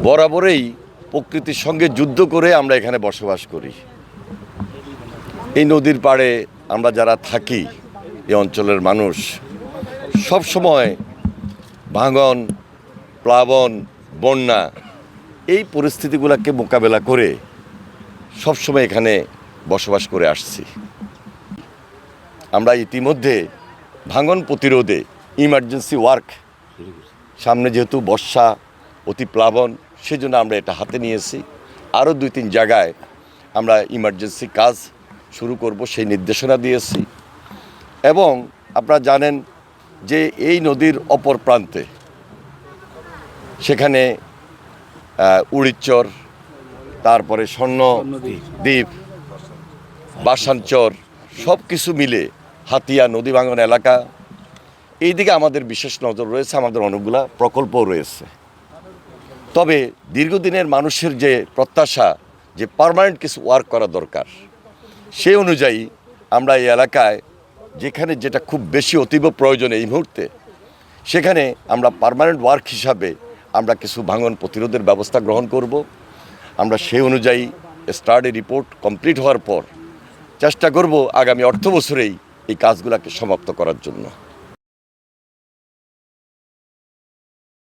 বরাবরই প্রকৃতির সঙ্গে যুদ্ধ করে আমরা এখানে বসবাস করি। এই নদীর পাড়ে আমরা যারা থাকি, এই অঞ্চলের মানুষ সব সময় ভাঙন, প্লাবন, বন্যা এই পরিস্থিতিগুলোকে মোকাবেলা করে সবসময় এখানে বসবাস করে আসছি। আমরা ইতিমধ্যে ভাঙন প্রতিরোধে ইমার্জেন্সি ওয়ার্ক, সামনে যেহেতু বর্ষা, অতি প্লাবন, সেজন্য আমরা এটা হাতে নিয়েছি। আরও 2-3 জায়গায় আমরা ইমার্জেন্সি কাজ শুরু করব, সেই নির্দেশনা দিয়েছি। এবং আপনারা জানেন যে এই নদীর অপর প্রান্তে সেখানে উড়িচ্চর, তারপরে স্বর্ণদ্বীপ, বাসানচর সব কিছু মিলে হাতিয়া নদী ভাঙন এলাকা, এই দিকে আমাদের বিশেষ নজর রয়েছে। আমাদের অনেকগুলা প্রকল্পও রয়েছে। তবে দীর্ঘদিনের মানুষের যে প্রত্যাশা যে পার্মানেন্ট কিছু ওয়ার্ক করা দরকার, সেই অনুযায়ী আমরা এই এলাকায় যেখানে যেটা খুব বেশি অতীব প্রয়োজন এই মুহূর্তে, সেখানে আমরা পার্মানেন্ট ওয়ার্ক হিসাবে আমরা কিছু ভাঙন প্রতিরোধের ব্যবস্থা গ্রহণ করব। আমরা সেই অনুযায়ী স্টাডি রিপোর্ট কমপ্লিট হওয়ার পর চেষ্টা করব আগামী অর্থ বছরেই এই কাজগুলোকে সমাপ্ত করার জন্য।